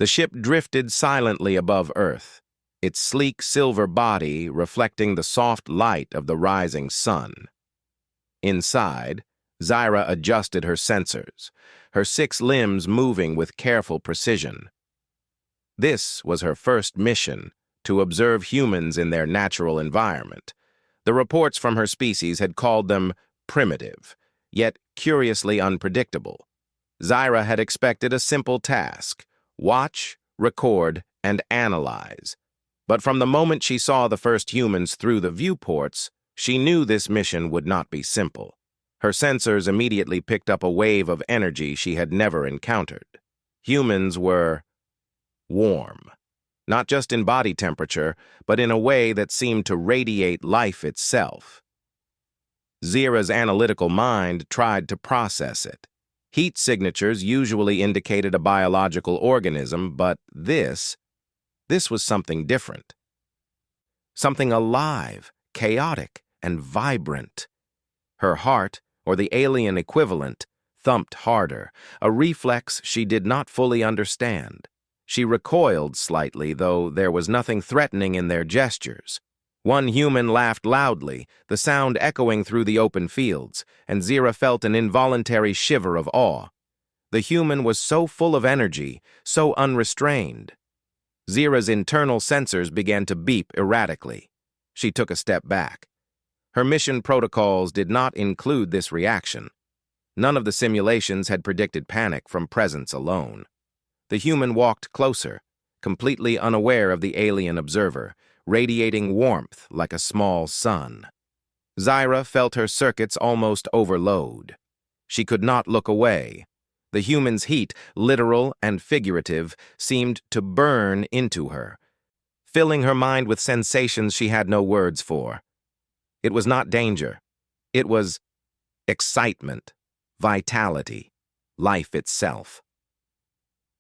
The ship drifted silently above Earth, its sleek silver body reflecting the soft light of the rising sun. Inside, Zyra adjusted her sensors, her 6 limbs moving with careful precision. This was her first mission, to observe humans in their natural environment. The reports from her species had called them primitive, yet curiously unpredictable. Zyra had expected a simple task: watch, record, and analyze. But from the moment she saw the first humans through the viewports, she knew this mission would not be simple. Her sensors immediately picked up a wave of energy she had never encountered. Humans were warm, not just in body temperature, but in a way that seemed to radiate life itself. Zyra's analytical mind tried to process it. Heat signatures usually indicated a biological organism, but this was something different. Something alive, chaotic, and vibrant. Her heart, or the alien equivalent, thumped harder, a reflex she did not fully understand. She recoiled slightly, though there was nothing threatening in their gestures. One human laughed loudly, the sound echoing through the open fields, and Zyra felt an involuntary shiver of awe. The human was so full of energy, so unrestrained. Zyra's internal sensors began to beep erratically. She took a step back. Her mission protocols did not include this reaction. None of the simulations had predicted panic from presence alone. The human walked closer, completely unaware of the alien observer, radiating warmth like a small sun. Zyra felt her circuits almost overload. She could not look away. The human's heat, literal and figurative, seemed to burn into her, filling her mind with sensations she had no words for. It was not danger. It was excitement, vitality, life itself.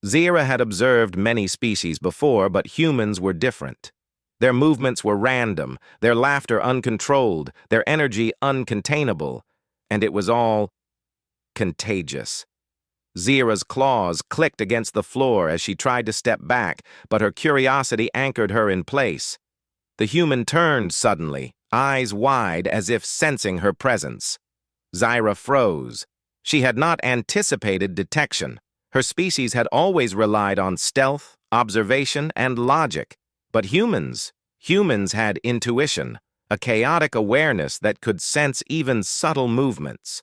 Zyra had observed many species before, but humans were different. Their movements were random, their laughter uncontrolled, their energy uncontainable, and it was all contagious. Zyra's claws clicked against the floor as she tried to step back, but her curiosity anchored her in place. The human turned suddenly, eyes wide as if sensing her presence. Zyra froze. She had not anticipated detection. Her species had always relied on stealth, observation, and logic. But humans had intuition, a chaotic awareness that could sense even subtle movements.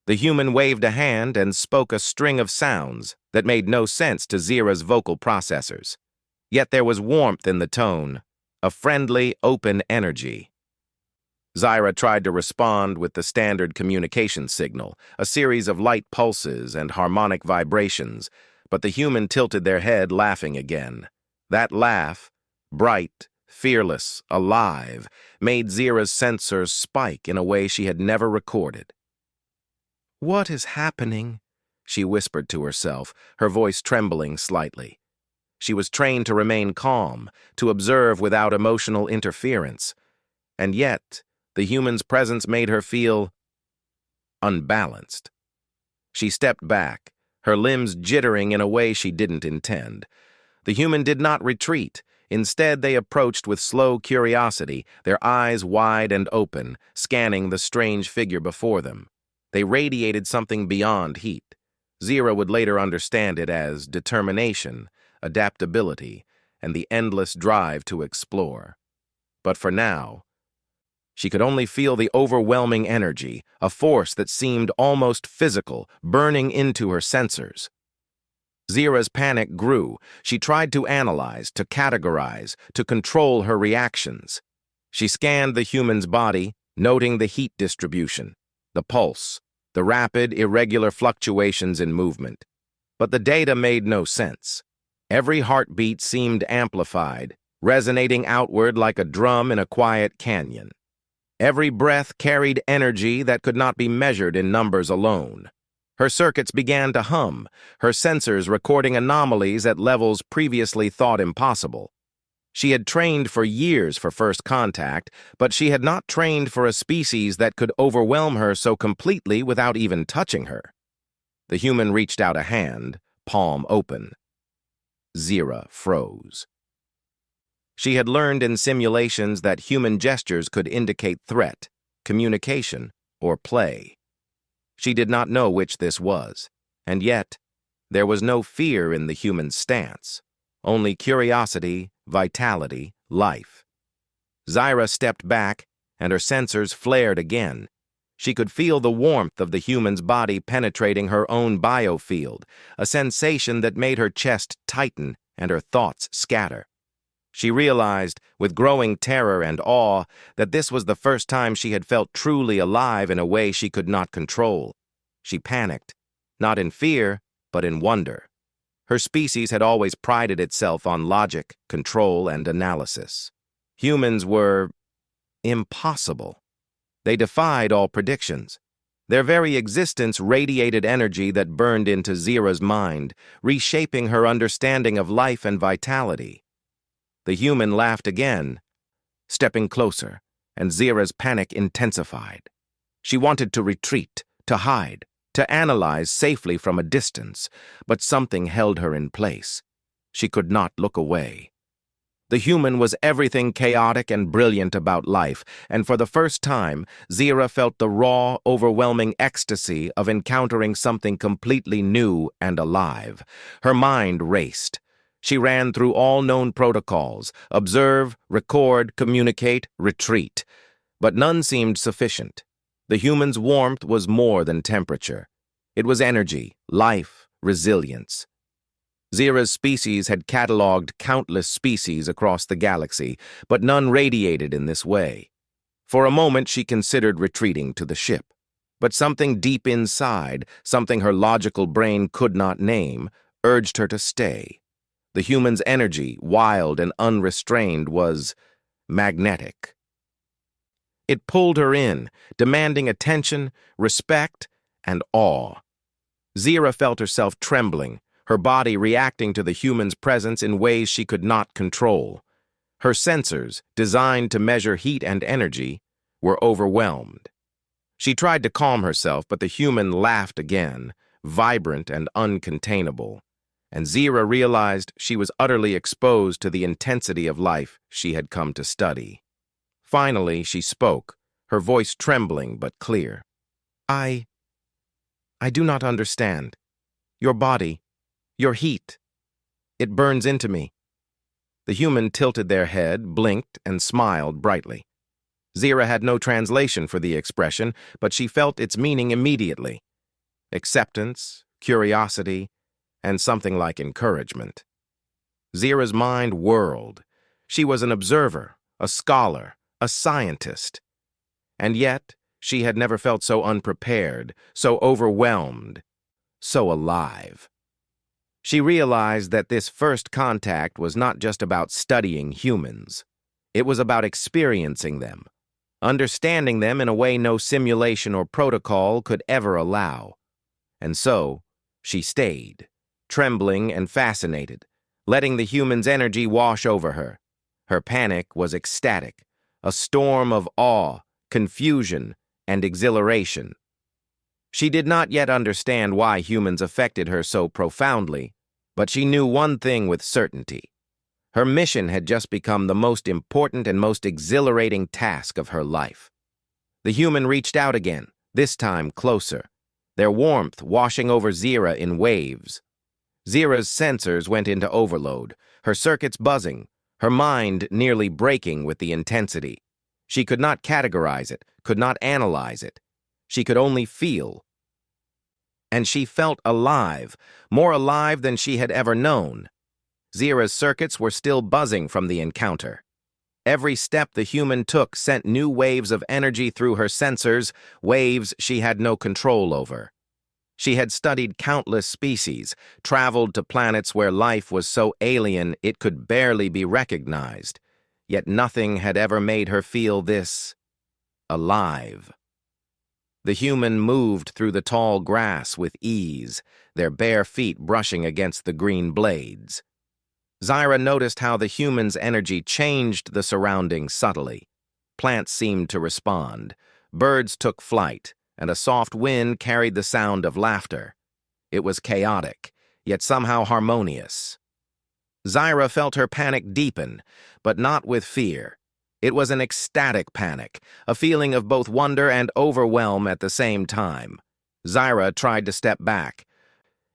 The human waved a hand and spoke a string of sounds that made no sense to Zyra's vocal processors. Yet there was warmth in the tone, a friendly, open energy. Zyra tried to respond with the standard communication signal, a series of light pulses and harmonic vibrations, but the human tilted their head, laughing again. That laugh, bright, fearless, alive, made Zyra's sensors spike in a way she had never recorded. "What is happening?" she whispered to herself, her voice trembling slightly. She was trained to remain calm, to observe without emotional interference, and yet the human's presence made her feel unbalanced. She stepped back, her limbs jittering in a way she didn't intend. The human did not retreat. Instead, they approached with slow curiosity, their eyes wide and open, scanning the strange figure before them. They radiated something beyond heat. Zyra would later understand it as determination, adaptability, and the endless drive to explore. But for now, she could only feel the overwhelming energy, a force that seemed almost physical, burning into her sensors. Zyra's panic grew. She tried to analyze, to categorize, to control her reactions. She scanned the human's body, noting the heat distribution, the pulse, the rapid, irregular fluctuations in movement. But the data made no sense. Every heartbeat seemed amplified, resonating outward like a drum in a quiet canyon. Every breath carried energy that could not be measured in numbers alone. Her circuits began to hum, her sensors recording anomalies at levels previously thought impossible. She had trained for years for first contact, but she had not trained for a species that could overwhelm her so completely without even touching her. The human reached out a hand, palm open. Zira froze. She had learned in simulations that human gestures could indicate threat, communication, or play. She did not know which this was, and yet there was no fear in the human stance, only curiosity, vitality, life. Zira stepped back, and her sensors flared again. She could feel the warmth of the human's body penetrating her own biofield, a sensation that made her chest tighten and her thoughts scatter. She realized, with growing terror and awe, that this was the first time she had felt truly alive in a way she could not control. She panicked, not in fear, but in wonder. Her species had always prided itself on logic, control, and analysis. Humans were impossible. They defied all predictions. Their very existence radiated energy that burned into Zira's mind, reshaping her understanding of life and vitality. The human laughed again, stepping closer, and Zira's panic intensified. She wanted to retreat, to hide, to analyze safely from a distance, but something held her in place. She could not look away. The human was everything chaotic and brilliant about life, and for the first time, Zira felt the raw, overwhelming ecstasy of encountering something completely new and alive. Her mind raced. She ran through all known protocols: observe, record, communicate, retreat. But none seemed sufficient. The human's warmth was more than temperature. It was energy, life, resilience. Zira's species had catalogued countless species across the galaxy, but none radiated in this way. For a moment she considered retreating to the ship. But something deep inside, something her logical brain could not name, urged her to stay. The human's energy, wild and unrestrained, was magnetic. It pulled her in, demanding attention, respect, and awe. Zira felt herself trembling, her body reacting to the human's presence in ways she could not control. Her sensors, designed to measure heat and energy, were overwhelmed. She tried to calm herself, but the human laughed again, vibrant and uncontainable, and Zira realized she was utterly exposed to the intensity of life she had come to study. Finally, she spoke, her voice trembling but clear. I do not understand. Your body, your heat, it burns into me." The human tilted their head, blinked, and smiled brightly. Zira had no translation for the expression, but she felt its meaning immediately. Acceptance, curiosity, and something like encouragement. Zira's mind whirled. She was an observer, a scholar, a scientist. And yet, she had never felt so unprepared, so overwhelmed, so alive. She realized that this first contact was not just about studying humans. It was about experiencing them, understanding them in a way no simulation or protocol could ever allow. And so, she stayed, trembling and fascinated, letting the human's energy wash over her. Her panic was ecstatic, a storm of awe, confusion, and exhilaration. She did not yet understand why humans affected her so profoundly, but she knew one thing with certainty. Her mission had just become the most important and most exhilarating task of her life. The human reached out again, this time closer, their warmth washing over Zira in waves. Zira's sensors went into overload, her circuits buzzing, her mind nearly breaking with the intensity. She could not categorize it, could not analyze it. She could only feel. And she felt alive, more alive than she had ever known. Zira's circuits were still buzzing from the encounter. Every step the human took sent new waves of energy through her sensors, waves she had no control over. She had studied countless species, traveled to planets where life was so alien it could barely be recognized, yet nothing had ever made her feel this alive. The human moved through the tall grass with ease, their bare feet brushing against the green blades. Zira noticed how the human's energy changed the surroundings subtly. Plants seemed to respond, birds took flight, and a soft wind carried the sound of laughter. It was chaotic, yet somehow harmonious. Zyra felt her panic deepen, but not with fear. It was an ecstatic panic, a feeling of both wonder and overwhelm at the same time. Zyra tried to step back,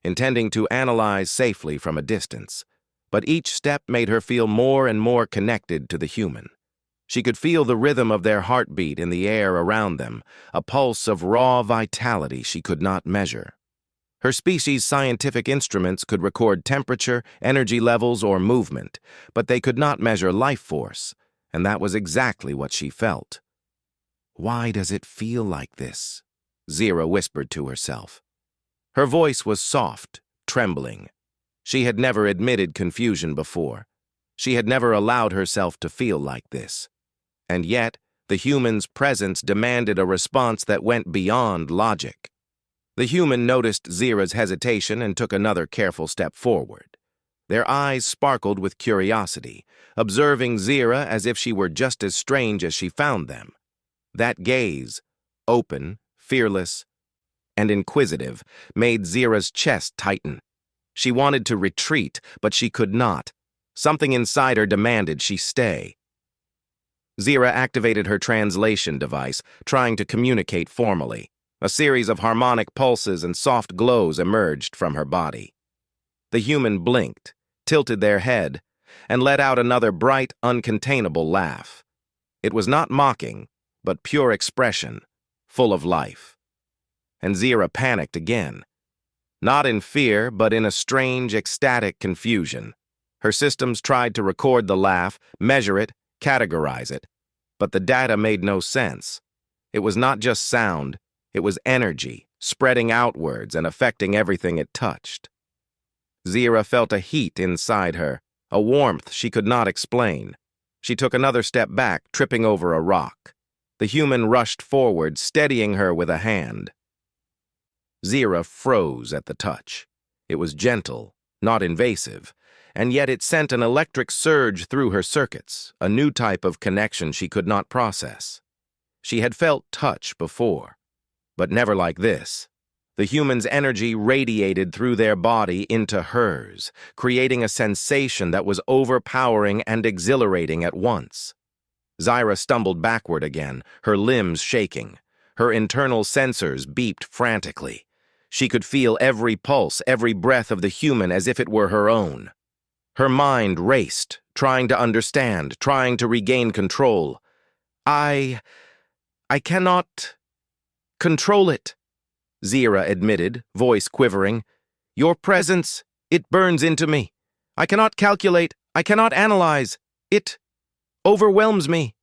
intending to analyze safely from a distance, but each step made her feel more and more connected to the human. She could feel the rhythm of their heartbeat in the air around them, a pulse of raw vitality she could not measure. Her species' scientific instruments could record temperature, energy levels, or movement, but they could not measure life force, and that was exactly what she felt. "Why does it feel like this?" Zyra whispered to herself. Her voice was soft, trembling. She had never admitted confusion before. She had never allowed herself to feel like this. And yet, the human's presence demanded a response that went beyond logic. The human noticed Zyra's hesitation and took another careful step forward. Their eyes sparkled with curiosity, observing Zyra as if she were just as strange as she found them. That gaze, open, fearless, and inquisitive, made Zyra's chest tighten. She wanted to retreat, but she could not. Something inside her demanded she stay. Zyra activated her translation device, trying to communicate formally. A series of harmonic pulses and soft glows emerged from her body. The human blinked, tilted their head, and let out another bright, uncontainable laugh. It was not mocking, but pure expression, full of life. And Zyra panicked again. Not in fear, but in a strange, ecstatic confusion. Her systems tried to record the laugh, measure it, categorize it, but the data made no sense. It was not just sound, it was energy, spreading outwards and affecting everything it touched. Zyra felt a heat inside her, a warmth she could not explain. She took another step back, tripping over a rock. The human rushed forward, steadying her with a hand. Zyra froze at the touch. It was gentle, not invasive, and yet it sent an electric surge through her circuits, a new type of connection she could not process. She had felt touch before, but never like this. The human's energy radiated through their body into hers, creating a sensation that was overpowering and exhilarating at once. Zyra stumbled backward again, her limbs shaking. Her internal sensors beeped frantically. She could feel every pulse, every breath of the human as if it were her own. Her mind raced, trying to understand, trying to regain control. I cannot control it," Zyra admitted, voice quivering. "Your presence, it burns into me. I cannot calculate, I cannot analyze. It overwhelms me."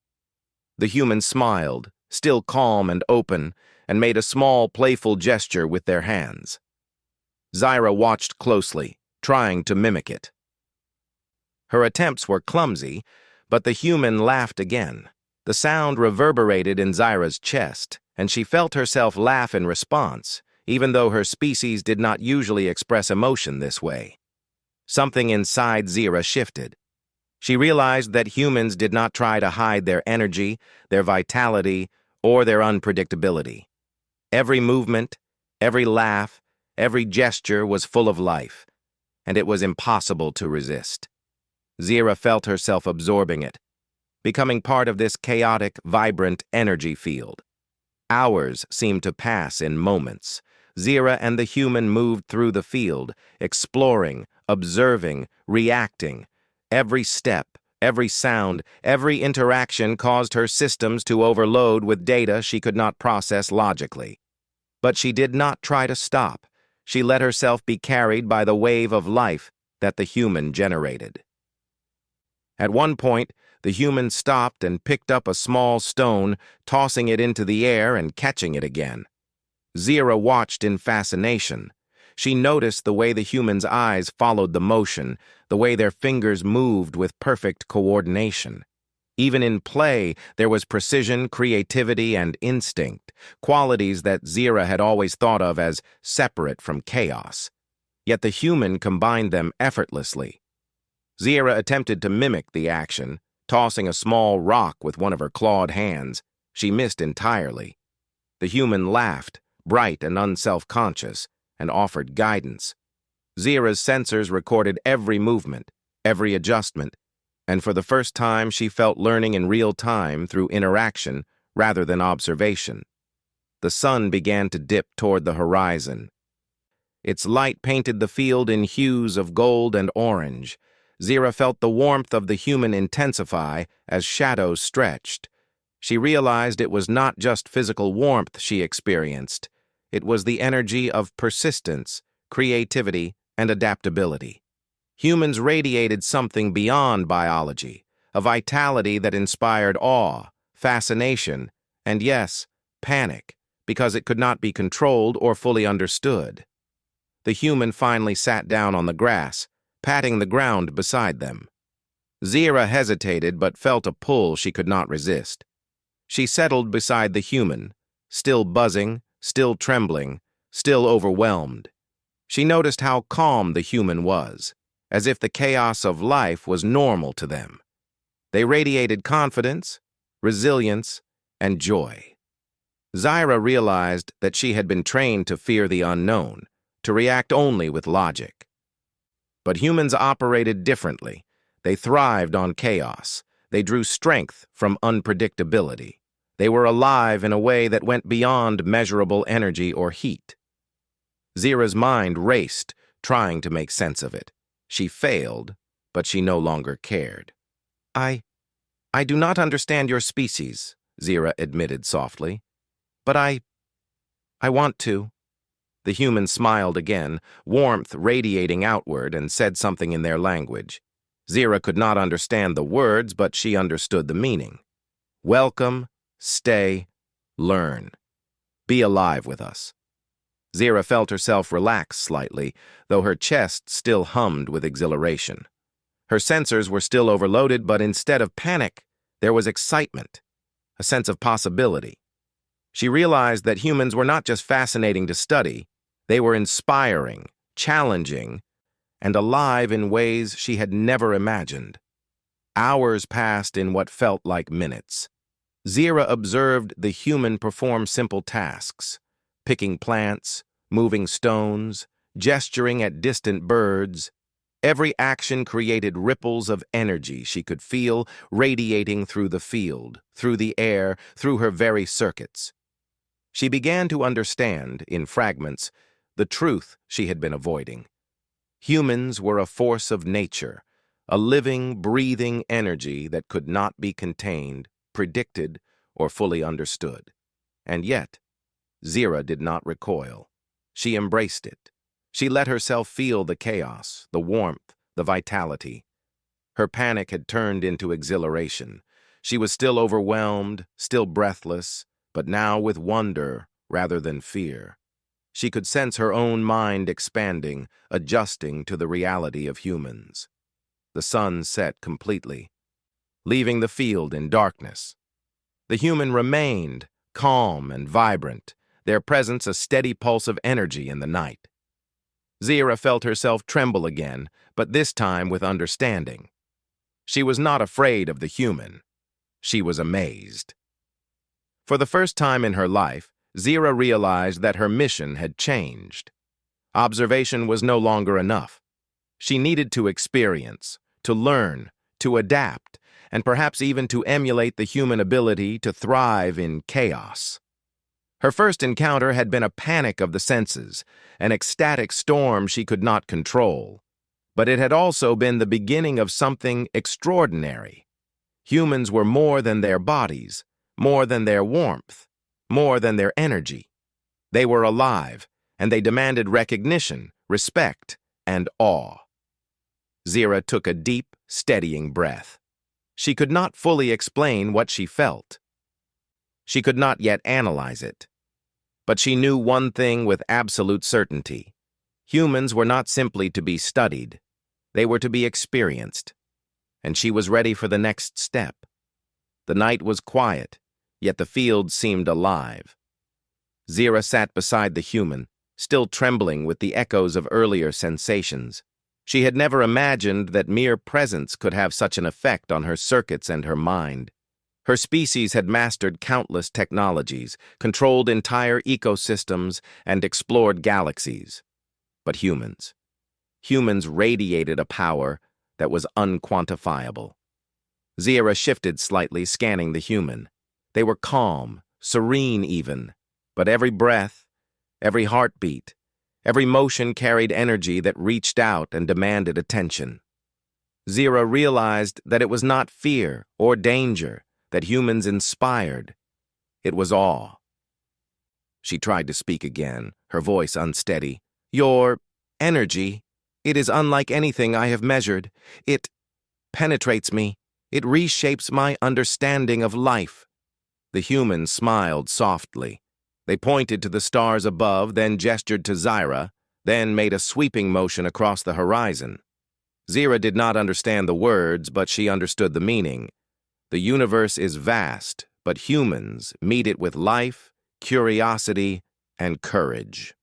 The human smiled, still calm and open, and made a small, playful gesture with their hands. Zyra watched closely, trying to mimic it. Her attempts were clumsy, but the human laughed again. The sound reverberated in Zyra's chest, and she felt herself laugh in response, even though her species did not usually express emotion this way. Something inside Zyra shifted. She realized that humans did not try to hide their energy, their vitality, or their unpredictability. Every movement, every laugh, every gesture was full of life, and it was impossible to resist. Zyra felt herself absorbing it, becoming part of this chaotic, vibrant energy field. Hours seemed to pass in moments. Zyra and the human moved through the field, exploring, observing, reacting. Every step, every sound, every interaction caused her systems to overload with data she could not process logically. But she did not try to stop. She let herself be carried by the wave of life that the human generated. At one point, the human stopped and picked up a small stone, tossing it into the air and catching it again. Zyra watched in fascination. She noticed the way the human's eyes followed the motion, the way their fingers moved with perfect coordination. Even in play, there was precision, creativity, and instinct, qualities that Zyra had always thought of as separate from chaos. Yet the human combined them effortlessly. Zyra attempted to mimic the action, tossing a small rock with one of her clawed hands. She missed entirely. The human laughed, bright and unself-conscious, and offered guidance. Zyra's sensors recorded every movement, every adjustment, and for the first time she felt learning in real time through interaction rather than observation. The sun began to dip toward the horizon. Its light painted the field in hues of gold and orange. Zira felt the warmth of the human intensify as shadows stretched. She realized it was not just physical warmth she experienced. It was the energy of persistence, creativity, and adaptability. Humans radiated something beyond biology, a vitality that inspired awe, fascination, and yes, panic, because it could not be controlled or fully understood. The human finally sat down on the grass, patting the ground beside them. Zira hesitated but felt a pull she could not resist. She settled beside the human, still buzzing, still trembling, still overwhelmed. She noticed how calm the human was, as if the chaos of life was normal to them. They radiated confidence, resilience, and joy. Zira realized that she had been trained to fear the unknown, to react only with logic. But humans operated differently. They thrived on chaos. They drew strength from unpredictability. They were alive in a way that went beyond measurable energy or heat. Zira's mind raced, trying to make sense of it. She failed, but she no longer cared. I do not understand your species, Zira admitted softly. But I want to. The human smiled again, warmth radiating outward, and said something in their language. Zira could not understand the words, but she understood the meaning. Welcome, stay, learn. Be alive with us. Zira felt herself relax slightly, though her chest still hummed with exhilaration. Her sensors were still overloaded, but instead of panic, there was excitement, a sense of possibility. She realized that humans were not just fascinating to study, they were inspiring, challenging, and alive in ways she had never imagined. Hours passed in what felt like minutes. Zira observed the human perform simple tasks, picking plants, moving stones, gesturing at distant birds. Every action created ripples of energy she could feel radiating through the field, through the air, through her very circuits. She began to understand, in fragments, the truth she had been avoiding. Humans were a force of nature, a living, breathing energy that could not be contained, predicted, or fully understood. And yet, Zira did not recoil. She embraced it. She let herself feel the chaos, the warmth, the vitality. Her panic had turned into exhilaration. She was still overwhelmed, still breathless, but now with wonder rather than fear. She could sense her own mind expanding, adjusting to the reality of humans. The sun set completely, leaving the field in darkness. The human remained, calm and vibrant, their presence a steady pulse of energy in the night. Zira felt herself tremble again, but this time with understanding. She was not afraid of the human. She was amazed. For the first time in her life, Zira realized that her mission had changed. Observation was no longer enough. She needed to experience, to learn, to adapt, and perhaps even to emulate the human ability to thrive in chaos. Her first encounter had been a panic of the senses, an ecstatic storm she could not control. But it had also been the beginning of something extraordinary. Humans were more than their bodies, more than their warmth, more than their energy. They were alive, and they demanded recognition, respect, and awe. Zira took a deep, steadying breath. She could not fully explain what she felt. She could not yet analyze it. But she knew one thing with absolute certainty. Humans were not simply to be studied. They were to be experienced. And she was ready for the next step. The night was quiet, yet the field seemed alive. Zira sat beside the human, still trembling with the echoes of earlier sensations. She had never imagined that mere presence could have such an effect on her circuits and her mind. Her species had mastered countless technologies, controlled entire ecosystems, and explored galaxies. But humans radiated a power that was unquantifiable. Zira shifted slightly, scanning the human. They were calm, serene even, but every breath, every heartbeat, every motion carried energy that reached out and demanded attention. Zira realized that it was not fear or danger that humans inspired. It was awe. She tried to speak again, her voice unsteady. "Your energy, it is unlike anything I have measured. It penetrates me. It reshapes my understanding of life." The humans smiled softly. They pointed to the stars above, then gestured to Zira, then made a sweeping motion across the horizon. Zira did not understand the words, but she understood the meaning. The universe is vast, but humans meet it with life, curiosity, and courage.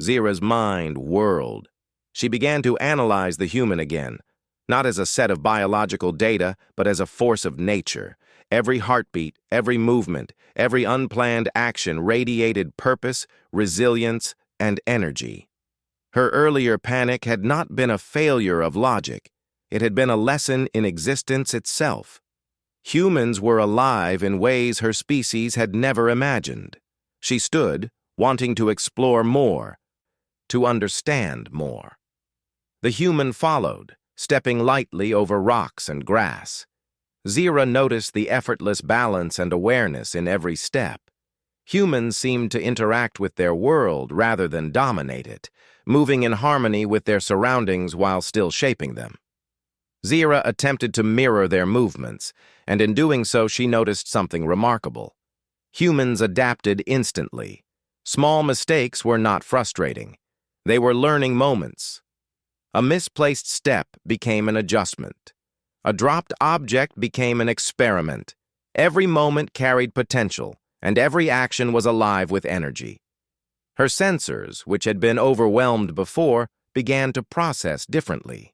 Zira's mind whirled. She began to analyze the human again, not as a set of biological data, but as a force of nature. Every heartbeat, every movement, every unplanned action radiated purpose, resilience, and energy. Her earlier panic had not been a failure of logic. It had been a lesson in existence itself. Humans were alive in ways her species had never imagined. She stood, wanting to explore more, to understand more. The human followed, stepping lightly over rocks and grass. Zira noticed the effortless balance and awareness in every step. Humans seemed to interact with their world rather than dominate it, moving in harmony with their surroundings while still shaping them. Zira attempted to mirror their movements, and in doing so she noticed something remarkable. Humans adapted instantly. Small mistakes were not frustrating. They were learning moments. A misplaced step became an adjustment. A dropped object became an experiment. Every moment carried potential, and every action was alive with energy. Her sensors, which had been overwhelmed before, began to process differently.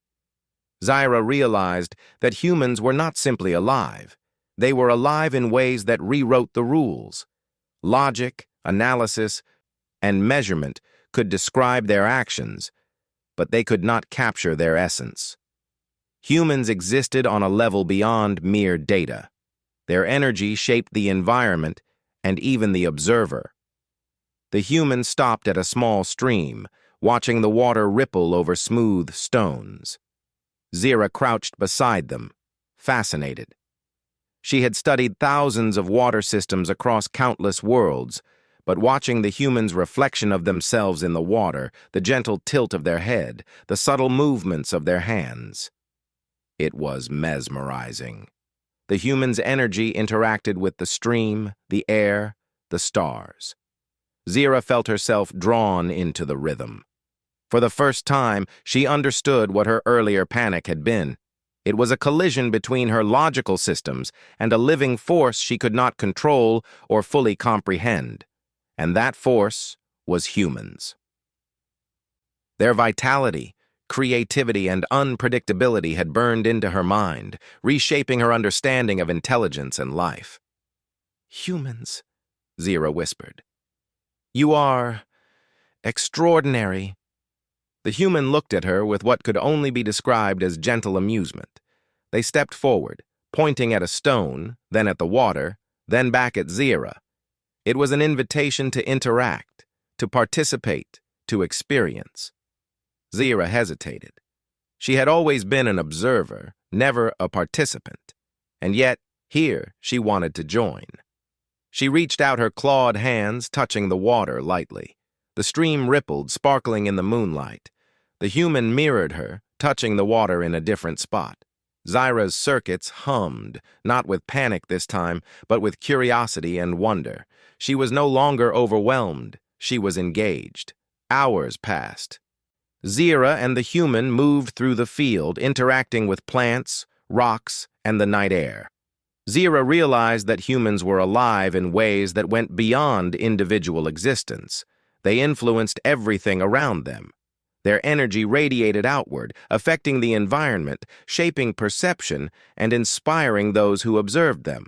Zira realized that humans were not simply alive. They were alive in ways that rewrote the rules. Logic, analysis, and measurement could describe their actions, but they could not capture their essence. Humans existed on a level beyond mere data. Their energy shaped the environment and even the observer. The human stopped at a small stream, watching the water ripple over smooth stones. Zira crouched beside them, fascinated. She had studied thousands of water systems across countless worlds, but watching the humans' reflection of themselves in the water, the gentle tilt of their head, the subtle movements of their hands, it was mesmerizing. The humans' energy interacted with the stream, the air, the stars. Zira felt herself drawn into the rhythm. For the first time, she understood what her earlier panic had been. It was a collision between her logical systems and a living force she could not control or fully comprehend. And that force was humans. Their vitality, creativity, and unpredictability had burned into her mind, reshaping her understanding of intelligence and life. "Humans," Zira whispered. "You are extraordinary." The human looked at her with what could only be described as gentle amusement. They stepped forward, pointing at a stone, then at the water, then back at Zira. It was an invitation to interact, to participate, to experience. Zira hesitated. She had always been an observer, never a participant, and yet here she wanted to join. She reached out her clawed hands, touching the water lightly. The stream rippled, sparkling in the moonlight. The human mirrored her, touching the water in a different spot. Zira's circuits hummed, not with panic this time, but with curiosity and wonder. She was no longer overwhelmed. She was engaged. Hours passed. Zira and the human moved through the field, interacting with plants, rocks, and the night air. Zira realized that humans were alive in ways that went beyond individual existence. They influenced everything around them. Their energy radiated outward, affecting the environment, shaping perception, and inspiring those who observed them.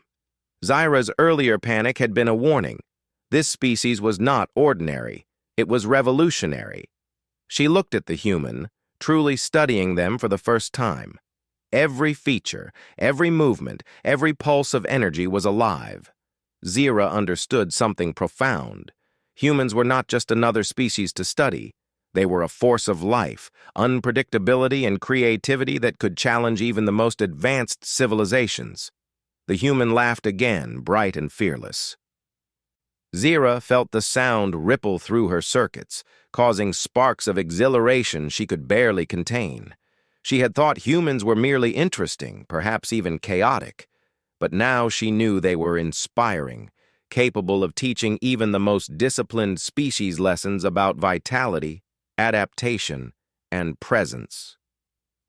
Zira's earlier panic had been a warning. This species was not ordinary. It was revolutionary. She looked at the human, truly studying them for the first time. Every feature, every movement, every pulse of energy was alive. Zira understood something profound. Humans were not just another species to study. They were a force of life, unpredictability, and creativity that could challenge even the most advanced civilizations. The human laughed again, bright and fearless. Zira felt the sound ripple through her circuits, causing sparks of exhilaration she could barely contain. She had thought humans were merely interesting, perhaps even chaotic, but now she knew they were inspiring, capable of teaching even the most disciplined species lessons about vitality, adaptation, and presence.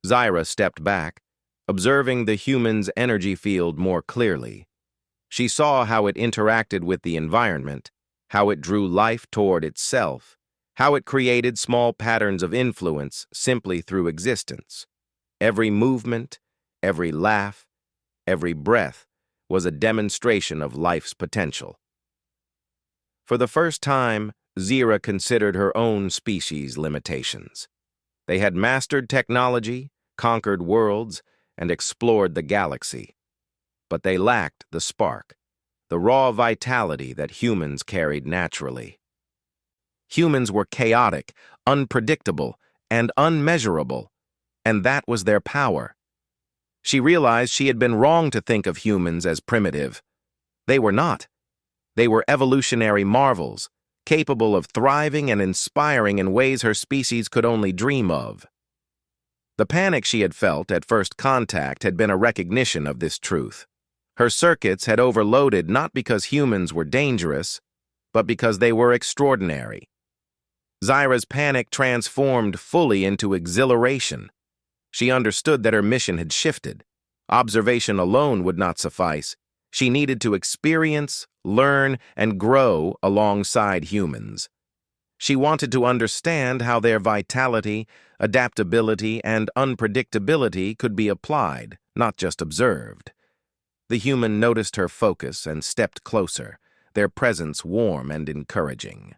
Zira stepped back, observing the human's energy field more clearly. She saw how it interacted with the environment, how it drew life toward itself, how it created small patterns of influence simply through existence. Every movement, every laugh, every breath was a demonstration of life's potential. For the first time, Zira considered her own species' limitations. They had mastered technology, conquered worlds, and explored the galaxy. But they lacked the spark, the raw vitality that humans carried naturally. Humans were chaotic, unpredictable, and unmeasurable, and that was their power. She realized she had been wrong to think of humans as primitive. They were not. They were evolutionary marvels, capable of thriving and inspiring in ways her species could only dream of. The panic she had felt at first contact had been a recognition of this truth. Her circuits had overloaded not because humans were dangerous, but because they were extraordinary. Zira's panic transformed fully into exhilaration. She understood that her mission had shifted. Observation alone would not suffice. She needed to experience, learn, and grow alongside humans. She wanted to understand how their vitality, adaptability, and unpredictability could be applied, not just observed. The human noticed her focus and stepped closer, their presence warm and encouraging.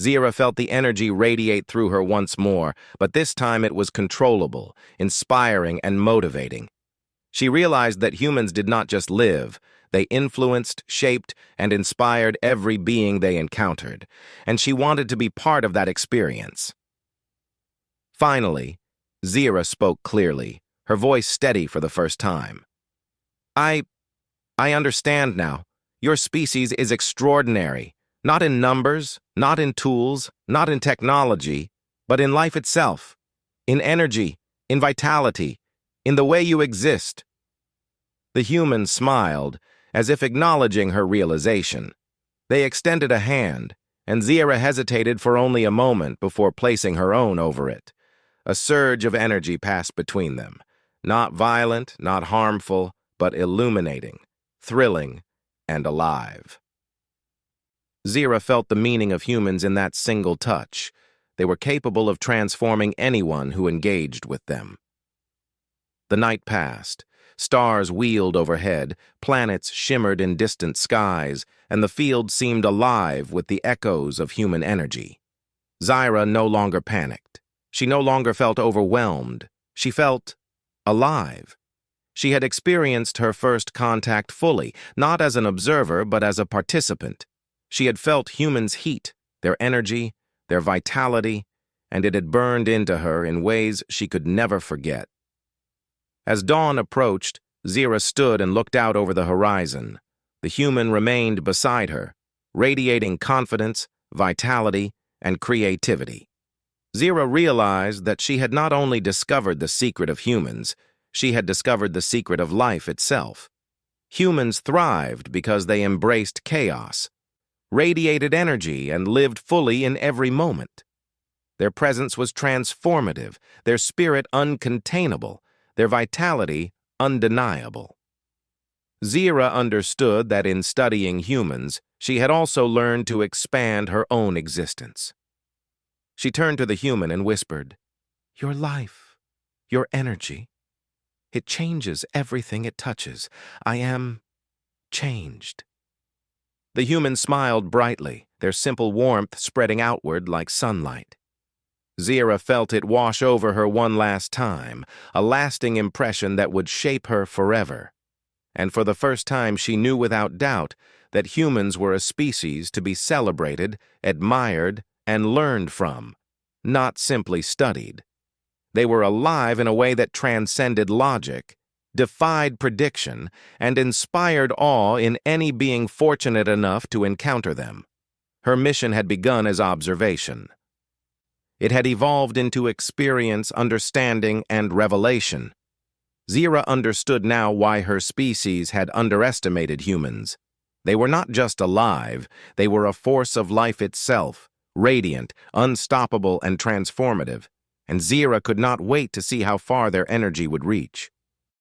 Zira felt the energy radiate through her once more, but this time it was controllable, inspiring, and motivating. She realized that humans did not just live, they influenced, shaped, and inspired every being they encountered, and she wanted to be part of that experience. Finally, Zira spoke clearly, her voice steady for the first time. I understand now. Your species is extraordinary. Not in numbers, not in tools, not in technology, but in life itself, in energy, in vitality, in the way you exist. The human smiled, as if acknowledging her realization. They extended a hand, and Zira hesitated for only a moment before placing her own over it. A surge of energy passed between them, not violent, not harmful, but illuminating, thrilling, and alive. Zira felt the meaning of humans in that single touch. They were capable of transforming anyone who engaged with them. The night passed. Stars wheeled overhead, planets shimmered in distant skies, and the field seemed alive with the echoes of human energy. Zira no longer panicked. She no longer felt overwhelmed. She felt alive. She had experienced her first contact fully, not as an observer, but as a participant. She had felt humans' heat, their energy, their vitality, and it had burned into her in ways she could never forget. As dawn approached, Zira stood and looked out over the horizon. The human remained beside her, radiating confidence, vitality, and creativity. Zira realized that she had not only discovered the secret of humans, she had discovered the secret of life itself. Humans thrived because they embraced chaos, radiated energy, and lived fully in every moment. Their presence was transformative, their spirit uncontainable, their vitality undeniable. Zira understood that in studying humans, she had also learned to expand her own existence. She turned to the human and whispered, "Your life, your energy, it changes everything it touches. I am changed." The human smiled brightly, their simple warmth spreading outward like sunlight. Zira felt it wash over her one last time, a lasting impression that would shape her forever. And for the first time she knew without doubt that humans were a species to be celebrated, admired, and learned from, not simply studied. They were alive in a way that transcended logic, defied prediction, and inspired awe in any being fortunate enough to encounter them. Her mission had begun as observation. It had evolved into experience, understanding, and revelation. Zira understood now why her species had underestimated humans. They were not just alive, they were a force of life itself, radiant, unstoppable, and transformative, and Zira could not wait to see how far their energy would reach.